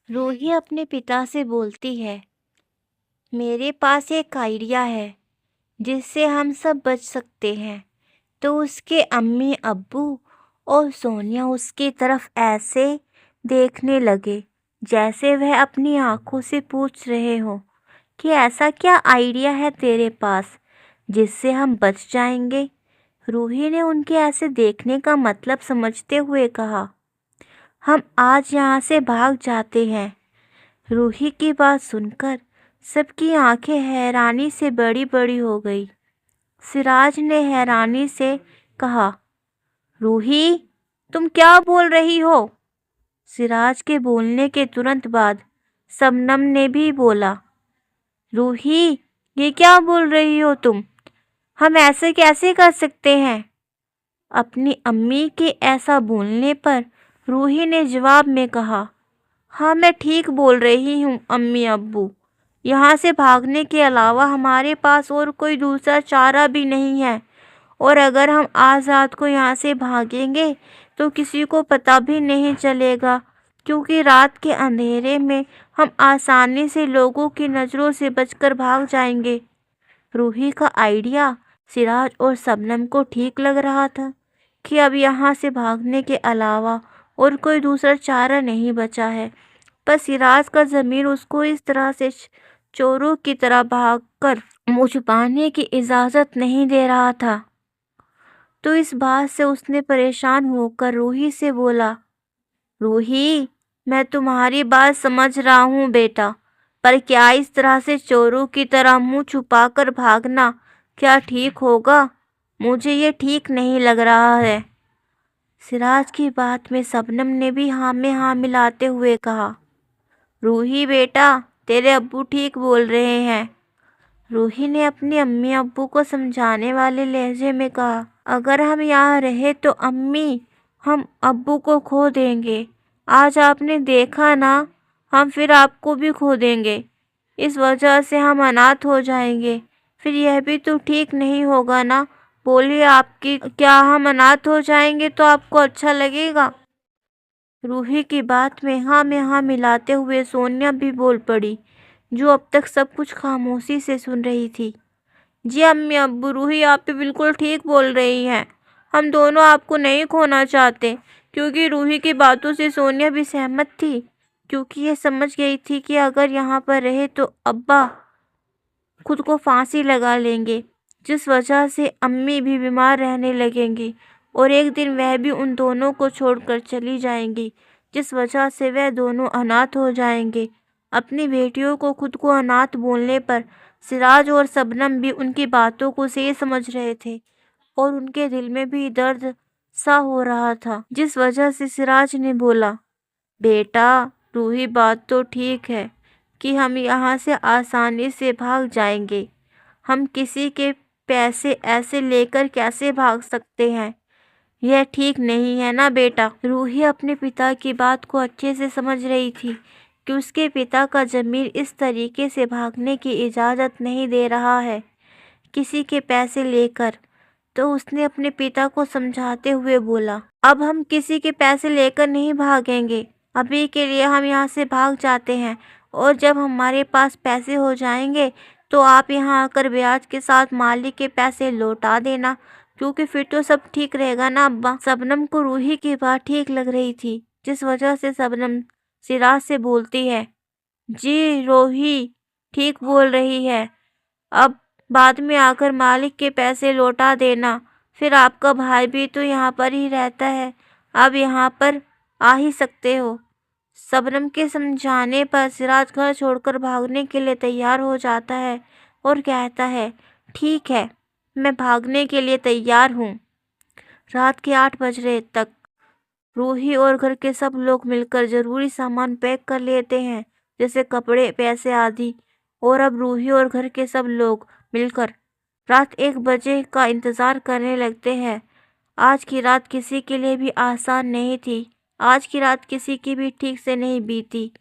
रूही अपने पिता से बोलती है, मेरे पास एक आइडिया है जिससे हम सब बच सकते हैं। तो उसके अम्मी अब्बू और सोनिया उसकी तरफ ऐसे देखने लगे जैसे वह अपनी आंखों से पूछ रहे हो कि ऐसा क्या आइडिया है तेरे पास जिससे हम बच जाएंगे। रूही ने उनके ऐसे देखने का मतलब समझते हुए कहा, हम आज यहाँ से भाग जाते हैं। रूही की बात सुनकर सबकी आंखें हैरानी से बड़ी बड़ी हो गई। सिराज ने हैरानी से कहा, रूही, तुम क्या बोल रही हो? सिराज के बोलने के तुरंत बाद शबनम ने भी बोला, रूही, ये क्या बोल रही हो तुम? हम ऐसे कैसे कर सकते हैं? अपनी अम्मी के ऐसा बोलने पर रूही ने जवाब में कहा, हाँ, मैं ठीक बोल रही हूँ अम्मी अब्बू। यहाँ से भागने के अलावा हमारे पास और कोई दूसरा चारा भी नहीं है। और अगर हम आज रात को यहाँ से भागेंगे तो किसी को पता भी नहीं चलेगा, क्योंकि रात के अंधेरे में हम आसानी से लोगों की नज़रों से बचकर भाग जाएंगे। रूही का आइडिया सिराज और शबनम को ठीक लग रहा था कि अब यहाँ से भागने के अलावा और कोई दूसरा चारा नहीं बचा है। पर सिराज का ज़मीर उसको इस तरह से चोरों की तरह भागकर मुँह छुपाने की इजाज़त नहीं दे रहा था। तो इस बात से उसने परेशान होकर रूही से बोला, रूही, मैं तुम्हारी बात समझ रहा हूँ बेटा, पर क्या इस तरह से चोरों की तरह मुंह छुपाकर भागना क्या ठीक होगा? मुझे ये ठीक नहीं लग रहा है। सिराज की बात में शबनम ने भी हाँ में हाँ मिलाते हुए कहा, रूही बेटा, तेरे अब्बू ठीक बोल रहे हैं। रूही ने अपनी अम्मी अब्बू को समझाने वाले लहजे में कहा, अगर हम यहाँ रहे तो अम्मी, हम अब्बू को खो देंगे। आज आपने देखा ना, हम फिर आपको भी खो देंगे। इस वजह से हम अनाथ हो जाएंगे। फिर यह भी तो ठीक नहीं होगा ना। बोलिए, आपकी क्या हम अनाथ हो जाएंगे तो आपको अच्छा लगेगा? रूही की बात में हाँ मिलाते हुए सोनिया भी बोल पड़ी, जो अब तक सब कुछ खामोशी से सुन रही थी। जी अम्मी अब्बू, रूही आप भी बिल्कुल ठीक बोल रही हैं। हम दोनों आपको नहीं खोना चाहते। क्योंकि रूही की बातों से सोनिया भी सहमत थी, क्योंकि ये समझ गई थी कि अगर यहाँ पर रहे तो अब्बा खुद को फांसी लगा लेंगे, जिस वजह से अम्मी भी बीमार रहने लगेंगी और एक दिन वह भी उन दोनों को छोड़कर चली जाएंगी, जिस वजह से वह दोनों अनाथ हो जाएंगे। अपनी बेटियों को खुद को अनाथ बोलने पर सिराज और शबनम भी उनकी बातों को सही समझ रहे थे और उनके दिल में भी दर्द सा हो रहा था, जिस वजह से सिराज ने बोला, बेटा, रूही बात तो ठीक है कि हम यहाँ से आसानी से भाग जाएंगे। हम किसी के पैसे ऐसे लेकर कैसे भाग सकते हैं? यह ठीक नहीं है ना बेटा। रूही अपने पिता की बात को अच्छे से समझ रही थी कि उसके पिता का ज़मीर इस तरीके से भागने की इजाज़त नहीं दे रहा है, किसी के पैसे लेकर। तो उसने अपने पिता को समझाते हुए बोला, अब हम किसी के पैसे लेकर नहीं भागेंगे। अभी के लिए हम यहाँ से भाग जाते हैं और जब हमारे पास पैसे हो जाएंगे तो आप यहाँ आकर ब्याज के साथ मालिक के पैसे लौटा देना, क्योंकि फिर तो सब ठीक रहेगा ना अब्बा। शबनम को रूही की बात ठीक लग रही थी, जिस वजह से शबनम सिराज से बोलती है, जी रूही ठीक बोल रही है। अब बाद में आकर मालिक के पैसे लौटा देना। फिर आपका भाई भी तो यहाँ पर ही रहता है, आप यहाँ पर आ ही सकते हो। शबनम के समझाने पर सिराज घर छोड़कर भागने के लिए तैयार हो जाता है और कहता है, ठीक है, मैं भागने के लिए तैयार हूँ। रात के 8 बज रहे तक रूही और घर के सब लोग मिलकर ज़रूरी सामान पैक कर लेते हैं, जैसे कपड़े, पैसे आदि। और अब रूही और घर के सब लोग मिलकर रात 1 बजे का इंतज़ार करने लगते हैं। आज की रात किसी के लिए भी आसान नहीं थी। आज की रात किसी की भी ठीक से नहीं बीती।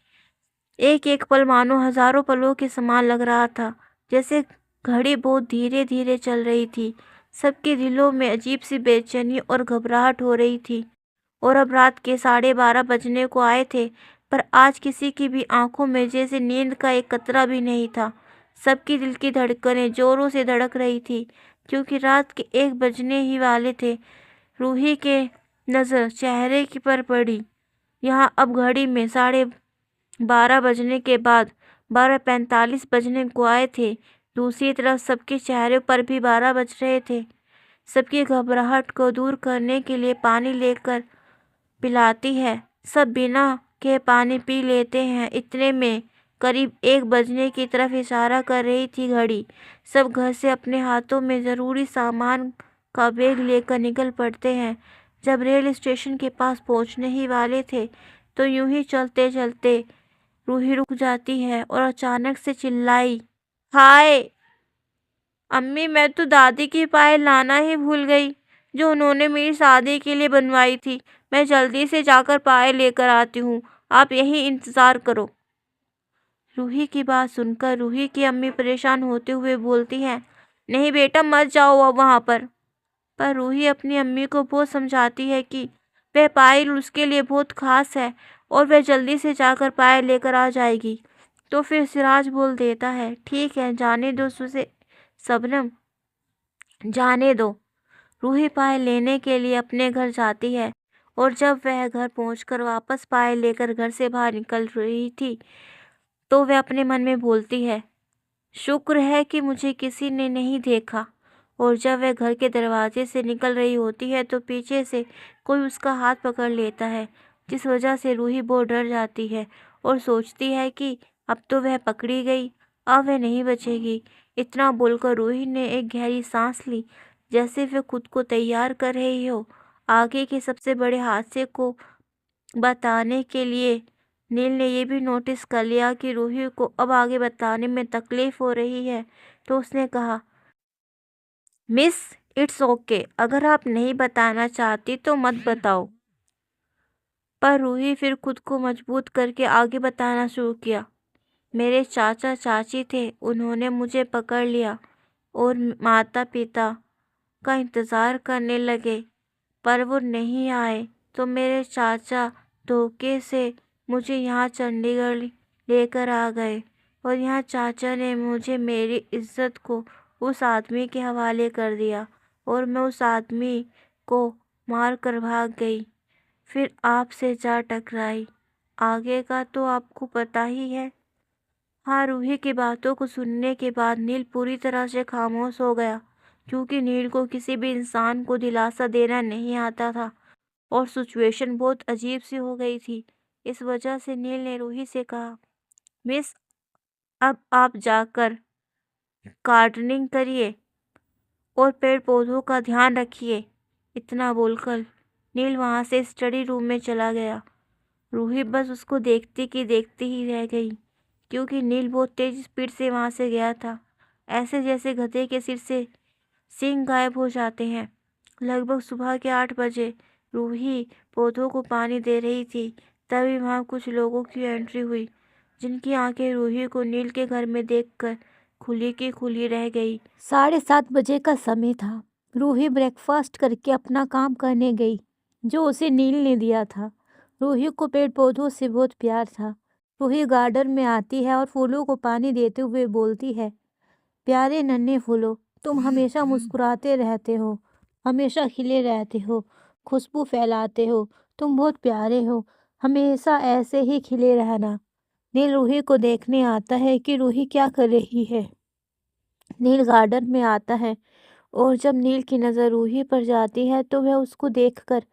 एक एक पल मानो हज़ारों पलों के समान लग रहा था, जैसे घड़ी बहुत धीरे धीरे चल रही थी। सबके दिलों में अजीब सी बेचैनी और घबराहट हो रही थी। और अब रात के 12:30 बजने को आए थे, पर आज किसी की भी आंखों में जैसे नींद का एक कतरा भी नहीं था। सबकी दिल की धड़कनें जोरों से धड़क रही थी, क्योंकि रात के 1 बजने ही वाले थे। रूही के नज़र चेहरे की पर पड़ी। यहाँ अब घड़ी में 12:30 बजने के बाद 12:45 बजने को आए थे। दूसरी तरफ सबके चेहरे पर भी 12 बज रहे थे। सबकी घबराहट को दूर करने के लिए पानी लेकर पिलाती है। सब बिना के पानी पी लेते हैं। इतने में करीब 1 बजने की तरफ इशारा कर रही थी घड़ी। सब घर से अपने हाथों में ज़रूरी सामान का बैग लेकर निकल पड़ते हैं। जब रेल स्टेशन के पास पहुंचने ही वाले थे तो यूं ही चलते चलते रूही रुक जाती है और अचानक से चिल्लाई, हाय अम्मी, मैं तो दादी की पायल लाना ही भूल गई, जो उन्होंने मेरी शादी के लिए बनवाई थी। मैं जल्दी से जाकर पायल लेकर आती हूँ, आप यहीं इंतज़ार करो। रूही की बात सुनकर रूही की अम्मी परेशान होते हुए बोलती हैं, नहीं बेटा, मत जाओ अब वहाँ पर रूही अपनी अम्मी को बहुत समझाती है कि वह पायल उसके लिए बहुत खास है और वह जल्दी से जाकर पायल लेकर आ जाएगी। तो फिर सिराज बोल देता है, ठीक है, जाने दो उसे शबनम, जाने दो। रूही पायल लेने के लिए अपने घर जाती है और जब वह घर पहुंचकर वापस पायल लेकर घर से बाहर निकल रही थी तो वह अपने मन में बोलती है, शुक्र है कि मुझे किसी ने नहीं देखा। और जब वह घर के दरवाजे से निकल रही होती है तो पीछे से कोई उसका हाथ पकड़ लेता है, जिस वजह से रूही बहुत डर जाती है और सोचती है कि अब तो वह पकड़ी गई, अब वह नहीं बचेगी। इतना बोलकर रूही ने एक गहरी सांस ली, जैसे वह खुद को तैयार कर रही हो आगे के सबसे बड़े हादसे को बताने के लिए। नील ने यह भी नोटिस कर लिया कि रूही को अब आगे बताने में तकलीफ हो रही है, तो उसने कहा, मिस, इट्स ओके, अगर आप नहीं बताना चाहती तो मत बताओ। पर रूही फिर खुद को मजबूत करके आगे बताना शुरू किया। मेरे चाचा चाची थे, उन्होंने मुझे पकड़ लिया और माता पिता का इंतज़ार करने लगे, पर वो नहीं आए। तो मेरे चाचा धोखे से मुझे यहाँ चंडीगढ़ लेकर आ गए और यहाँ चाचा ने मुझे मेरी इज्जत को उस आदमी के हवाले कर दिया और मैं उस आदमी को मार कर भाग गई। फिर आपसे जा टकराई। आगे का तो आपको पता ही है। हाँ, रूही की बातों को सुनने के बाद नील पूरी तरह से खामोश हो गया, क्योंकि नील को किसी भी इंसान को दिलासा देना नहीं आता था और सिचुएशन बहुत अजीब सी हो गई थी। इस वजह से नील ने रूही से कहा, मिस, अब आप जाकर गार्डनिंग करिए और पेड़ पौधों का ध्यान रखिए। इतना बोलकर नील वहाँ से स्टडी रूम में चला गया। रूही बस उसको देखती की देखती ही रह गई, क्योंकि नील बहुत तेज स्पीड से वहाँ से गया था, ऐसे जैसे गधे के सिर से सींग गायब हो जाते हैं। लगभग सुबह के 8 बजे रूही पौधों को पानी दे रही थी, तभी वहाँ कुछ लोगों की एंट्री हुई, जिनकी आंखें रूही को नील के घर में देखकर खुली की खुली रह गई। 7:30 बजे का समय था। रूही ब्रेकफास्ट करके अपना काम करने गई, जो उसे नील ने दिया था। रूही को पेड़ पौधों से बहुत प्यार था। रूही गार्डन में आती है और फूलों को पानी देते हुए बोलती है, प्यारे नन्हे फूलों, तुम हमेशा मुस्कुराते रहते हो, हमेशा खिले रहते हो, खुशबू फैलाते हो, तुम बहुत प्यारे हो, हमेशा ऐसे ही खिले रहना। नील रूही को देखने आता है कि रूही क्या कर रही है। नील गार्डन में आता है और जब नील की नज़र रूही पर जाती है तो वह उसको देखकर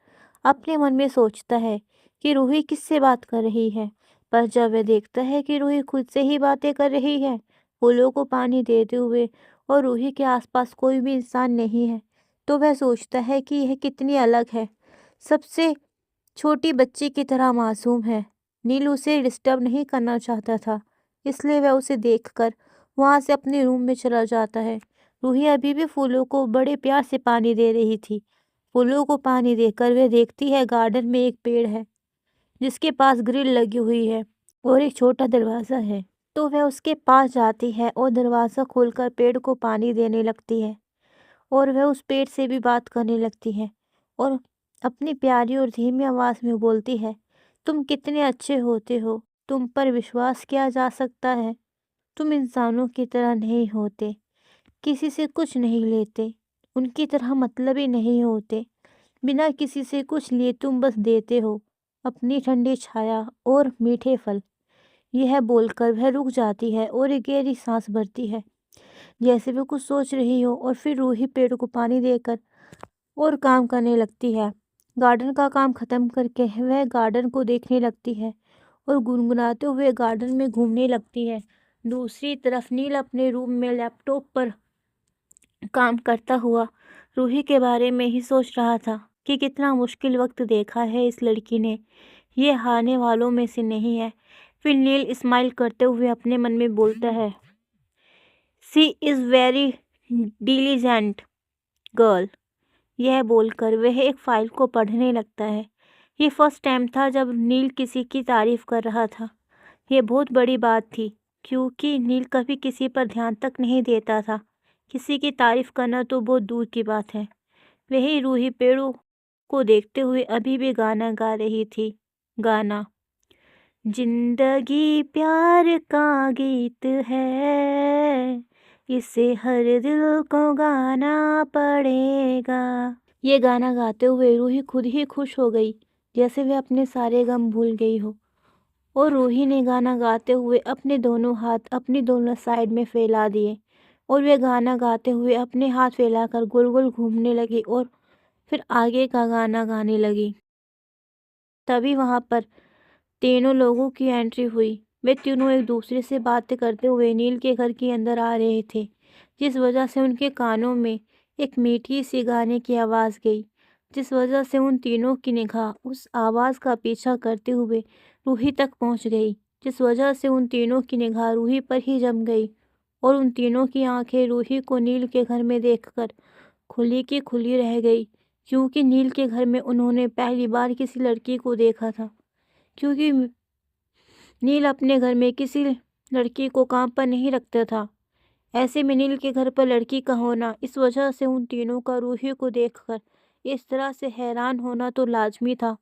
अपने मन में सोचता है कि रूही किससे बात कर रही है। पर जब वह देखता है कि रूही खुद से ही बातें कर रही है, फूलों को पानी देते हुए, और रूही के आसपास कोई भी इंसान नहीं है, तो वह सोचता है कि यह कितनी अलग है, सबसे छोटी बच्ची की तरह मासूम है। नील उसे डिस्टर्ब नहीं करना चाहता था, इसलिए वह उसे देखकर वहाँ से अपने रूम में चला जाता है। रूही अभी भी फूलों को बड़े प्यार से पानी दे रही थी। फूलों को पानी देकर वह देखती है गार्डन में एक पेड़ है, जिसके पास ग्रिल लगी हुई है और एक छोटा दरवाज़ा है। तो वह उसके पास जाती है और दरवाज़ा खोलकर पेड़ को पानी देने लगती है और वह उस पेड़ से भी बात करने लगती है और अपनी प्यारी और धीमी आवाज़ में बोलती है, तुम कितने अच्छे होते हो, तुम पर विश्वास किया जा सकता है। तुम इंसानों की तरह नहीं होते, किसी से कुछ नहीं लेते, उनकी तरह मतलबी नहीं होते। बिना किसी से कुछ लिए तुम बस देते हो अपनी ठंडी छाया और मीठे फल। यह बोलकर वह रुक जाती है और एक गहरी सांस भरती है, जैसे वह कुछ सोच रही हो, और फिर रूही पेड़ को पानी देकर और काम करने लगती है। गार्डन का काम खत्म करके वह गार्डन को देखने लगती है और गुनगुनाते हुए गार्डन में घूमने लगती है। दूसरी तरफ नील अपने रूम में लैपटॉप पर काम करता हुआ रूही के बारे में ही सोच रहा था कि कितना मुश्किल वक्त देखा है इस लड़की ने, ये हारने वालों में से नहीं है। फिर नील स्माइल करते हुए अपने मन में बोलता है, she is very diligent girl. यह बोलकर वह एक फाइल को पढ़ने लगता है। ये फर्स्ट टाइम था जब नील किसी की तारीफ कर रहा था। ये बहुत बड़ी बात थी, क्योंकि नील कभी किसी पर ध्यान तक नहीं देता था। किसी की तारीफ करना तो बहुत दूर की बात है। वही रूही पेड़ों को देखते हुए अभी भी गाना गा रही थी। गाना, जिंदगी प्यार का गीत है, इसे हर दिल को गाना पड़ेगा। ये गाना गाते हुए रूही खुद ही खुश हो गई, जैसे वह अपने सारे गम भूल गई हो। और रूही ने गाना गाते हुए अपने दोनों हाथ अपनी दोनों साइड में फैला दिए और वे गाना गाते हुए अपने हाथ फैलाकर गोल गोल घूमने लगी और फिर आगे का गाना गाने लगी। तभी वहाँ पर तीनों लोगों की एंट्री हुई। वे तीनों एक दूसरे से बातें करते हुए नील के घर के अंदर आ रहे थे, जिस वजह से उनके कानों में एक मीठी सी गाने की आवाज़ गई, जिस वजह से उन तीनों की निगाह उस आवाज़ का पीछा करते हुए रूही तक पहुंच गई, जिस वजह से उन तीनों की निगाह रूही पर ही जम गई और उन तीनों की आंखें रूही को नील के घर में देखकर खुली की खुली रह गई, क्योंकि नील के घर में उन्होंने पहली बार किसी लड़की को देखा था। क्योंकि नील अपने घर में किसी लड़की को काम पर नहीं रखता था, ऐसे में नील के घर पर लड़की का होना, इस वजह से उन तीनों का रूही को देखकर इस तरह से हैरान होना तो लाजमी था।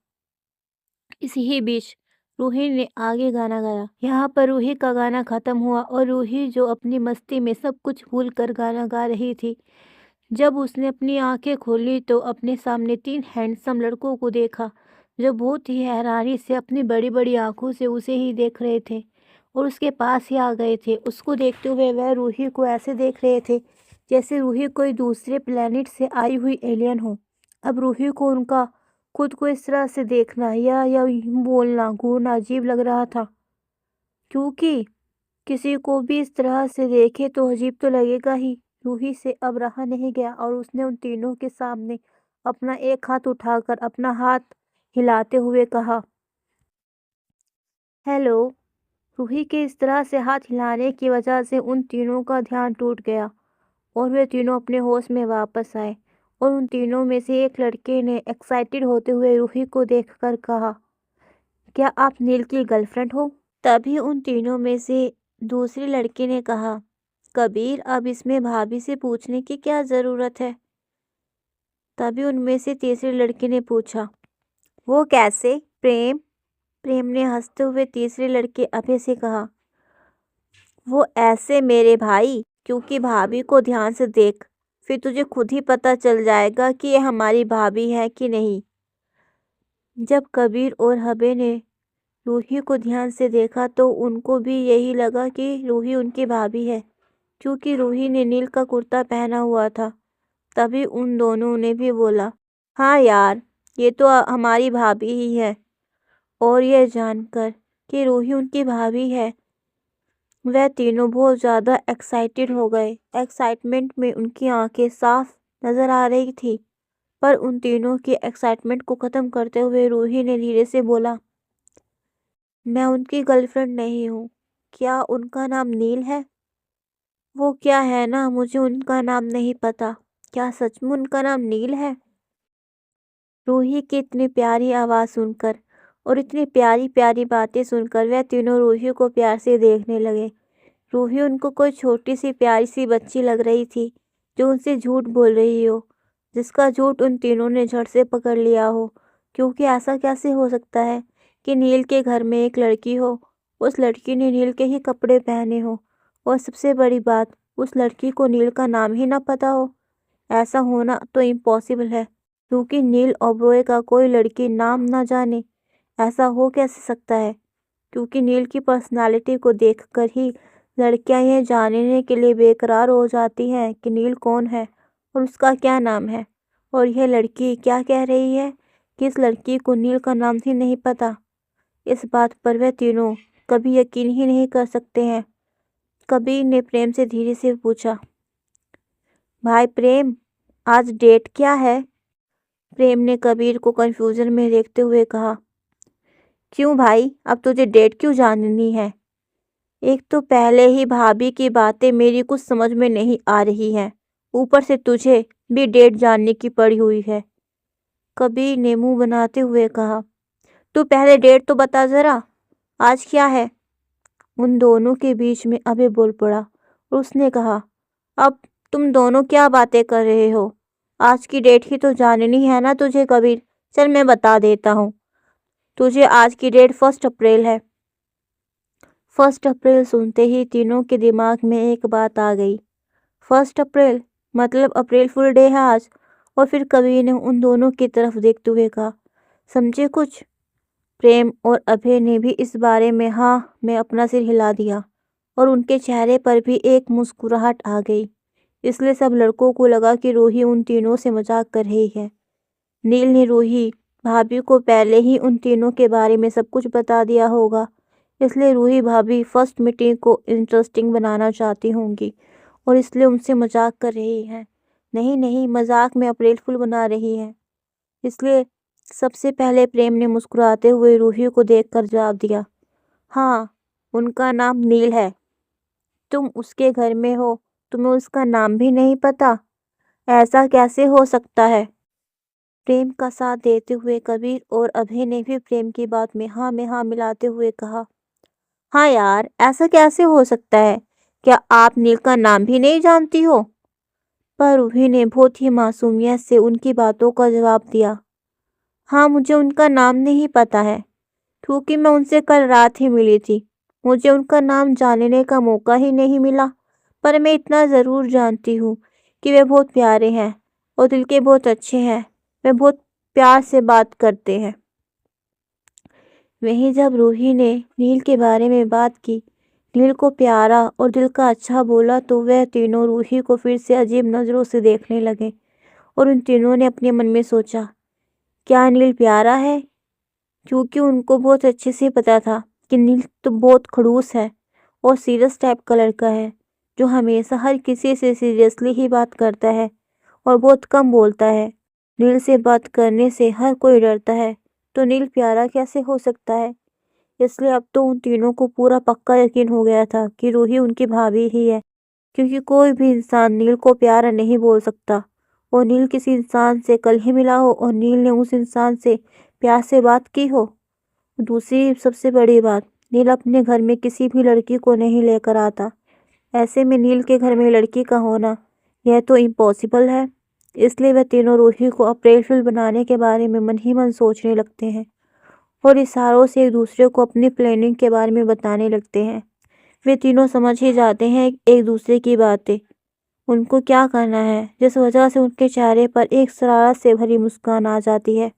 इसी ही बीच रूही ने आगे गाना गाया। यहाँ पर रूही का गाना खत्म हुआ और रूही, जो अपनी मस्ती में सब कुछ भूल कर गाना गा रही थी, जब उसने अपनी आंखें खोली तो अपने सामने 3 हैंडसम लड़कों को देखा, जो बहुत ही हैरानी से अपनी बड़ी बड़ी आंखों से उसे ही देख रहे थे और उसके पास ही आ गए थे। उसको देखते हुए वह रूही को ऐसे देख रहे थे जैसे रूही कोई दूसरे प्लेनेट से आई हुई एलियन हो। अब रूही को उनका खुद को इस तरह से देखना या यूं बोलना घूरना अजीब लग रहा था, क्योंकि किसी को भी इस तरह से देखे तो अजीब तो लगेगा ही। रूही से अब रहा नहीं गया और उसने उन तीनों के सामने अपना एक हाथ उठाकर अपना हाथ हिलाते हुए कहा, हेलो। रूही के इस तरह से हाथ हिलाने की वजह से उन तीनों का ध्यान टूट गया और वे तीनों अपने होश में वापस आए और उन तीनों में से एक लड़के ने एक्साइटेड होते हुए रूही को देखकर कहा, क्या आप नील की गर्लफ्रेंड हो? तभी उन तीनों में से दूसरे लड़के ने कहा, कबीर, अब इसमें भाभी से पूछने की क्या ज़रूरत है? तभी उनमें से तीसरे लड़के ने पूछा, वो कैसे? प्रेम? प्रेम ने हंसते हुए तीसरे लड़के अभय से कहा, वो ऐसे मेरे भाई, क्योंकि भाभी को ध्यान से देख, फिर तुझे खुद ही पता चल जाएगा कि ये हमारी भाभी है कि नहीं। जब कबीर और हबे ने रूही को ध्यान से देखा तो उनको भी यही लगा कि रूही उनकी भाभी है, क्योंकि रूही ने नील का कुर्ता पहना हुआ था। तभी उन दोनों ने भी बोला, हाँ यार, ये तो हमारी भाभी ही है। और यह जानकर कि रूही उनकी भाभी है, वह तीनों बहुत ज़्यादा एक्साइटेड हो गए। एक्साइटमेंट में उनकी आंखें साफ नज़र आ रही थी, पर उन तीनों की एक्साइटमेंट को ख़त्म करते हुए रूही ने धीरे से बोला, मैं उनकी गर्लफ्रेंड नहीं हूँ। क्या उनका नाम नील है? वो क्या है ना, मुझे उनका नाम नहीं पता। क्या सच में उनका नाम नील है? रूही की इतनी प्यारी आवाज़ सुनकर और इतनी प्यारी प्यारी बातें सुनकर वह तीनों रूही को प्यार से देखने लगे। रूही उनको कोई छोटी सी प्यारी सी बच्ची लग रही थी, जो उनसे झूठ बोल रही हो, जिसका झूठ उन तीनों ने झट से पकड़ लिया हो, क्योंकि ऐसा कैसे हो सकता है कि नील के घर में एक लड़की हो, उस लड़की ने नील के ही कपड़े पहने हो और सबसे बड़ी बात, उस लड़की को नील का नाम ही ना पता हो। ऐसा होना तो इम्पॉसिबल है, क्योंकि नील ओबरॉय का कोई लड़की नाम ना जाने। ऐसा हो कैसे सकता है? क्योंकि नील की पर्सनालिटी को देखकर ही लड़कियां यह जानने के लिए बेकरार हो जाती हैं कि नील कौन है और उसका क्या नाम है। और यह लड़की क्या कह रही है कि इस लड़की को नील का नाम ही नहीं पता। इस बात पर वह तीनों कभी यकीन ही नहीं कर सकते हैं। कबीर ने प्रेम से धीरे से पूछा, भाई प्रेम, आज डेट क्या है? प्रेम ने कबीर को कंफ्यूजन में देखते हुए कहा, क्यों भाई, अब तुझे डेट क्यों जाननी है? एक तो पहले ही भाभी की बातें मेरी कुछ समझ में नहीं आ रही हैं, ऊपर से तुझे भी डेट जानने की पड़ी हुई है। कबीर ने मुंह बनाते हुए कहा, तू पहले डेट तो बता जरा, आज क्या है? उन दोनों के बीच में अभय बोल पड़ा और उसने कहा, अब तुम दोनों क्या बातें कर रहे हो? आज की डेट ही तो जाननी है ना तुझे कबीर। चल मैं बता देता हूँ तुझे, आज की डेट 1 अप्रैल है। 1 अप्रैल सुनते ही तीनों के दिमाग में एक बात आ गई। 1 अप्रैल मतलब अप्रैल फुल डे है आज। और फिर कबीर ने उन दोनों की तरफ देखते हुए कहा, समझे कुछ? प्रेम और अभय ने भी इस बारे में हाँ में अपना सिर हिला दिया और उनके चेहरे पर भी एक मुस्कुराहट आ गई। इसलिए सब लड़कों को लगा कि रूही उन तीनों से मजाक कर रही है। नील ने रूही भाभी को पहले ही उन तीनों के बारे में सब कुछ बता दिया होगा, इसलिए रूही भाभी फर्स्ट मीटिंग को इंटरेस्टिंग बनाना चाहती होंगी और इसलिए उनसे मजाक कर रही हैं। नहीं नहीं, मजाक में अप्रैल फुल बना रही हैं। इसलिए सबसे पहले प्रेम ने मुस्कुराते हुए रूही को देखकर जवाब दिया, हाँ, उनका नाम नील है। तुम उसके घर में हो, तुम्हें उसका नाम भी नहीं पता? ऐसा कैसे हो सकता है? प्रेम का साथ देते हुए कबीर और अभय ने भी प्रेम की बात में हाँ मिलाते हुए कहा, हाँ यार, ऐसा कैसे हो सकता है? क्या आप नील का नाम भी नहीं जानती हो? पर रूही ने बहुत ही मासूमियत से उनकी बातों का जवाब दिया, हाँ, मुझे उनका नाम नहीं पता है, क्योंकि मैं उनसे कल रात ही मिली थी। मुझे उनका नाम जानने का मौका ही नहीं मिला, पर मैं इतना ज़रूर जानती हूँ कि वे बहुत प्यारे हैं और दिल के बहुत अच्छे हैं। वे बहुत प्यार से बात करते हैं। वहीं जब रूही ने नील के बारे में बात की, नील को प्यारा और दिल का अच्छा बोला, तो वह तीनों रूही को फिर से अजीब नज़रों से देखने लगे और उन तीनों ने अपने मन में सोचा, क्या नील प्यारा है? क्योंकि उनको बहुत अच्छे से पता था कि नील तो बहुत खड़ूस है और सीरियस टाइप का लड़का है, जो हमेशा हर किसी से सीरियसली ही बात करता है और बहुत कम बोलता है। नील से बात करने से हर कोई डरता है, तो नील प्यारा कैसे हो सकता है? इसलिए अब तो उन तीनों को पूरा पक्का यकीन हो गया था कि रूही उनकी भाभी ही है, क्योंकि कोई भी इंसान नील को प्यारा नहीं बोल सकता। और नील किसी इंसान से कल ही मिला हो और नील ने उस इंसान से प्यार से बात की हो। दूसरी सबसे बड़ी बात, नील अपने घर में किसी भी लड़की को नहीं लेकर आता। ऐसे में नील के घर में लड़की का होना, यह तो इम्पॉसिबल है। इसलिए वह तीनों रूही को अप्रैल फूल बनाने के बारे में मन ही मन सोचने लगते हैं और इशारों से एक दूसरे को अपनी प्लानिंग के बारे में बताने लगते हैं। वे तीनों समझ ही जाते हैं एक दूसरे की बातें, उनको क्या करना है, जिस वजह से उनके चेहरे पर एक शरारत से भरी मुस्कान आ जाती है।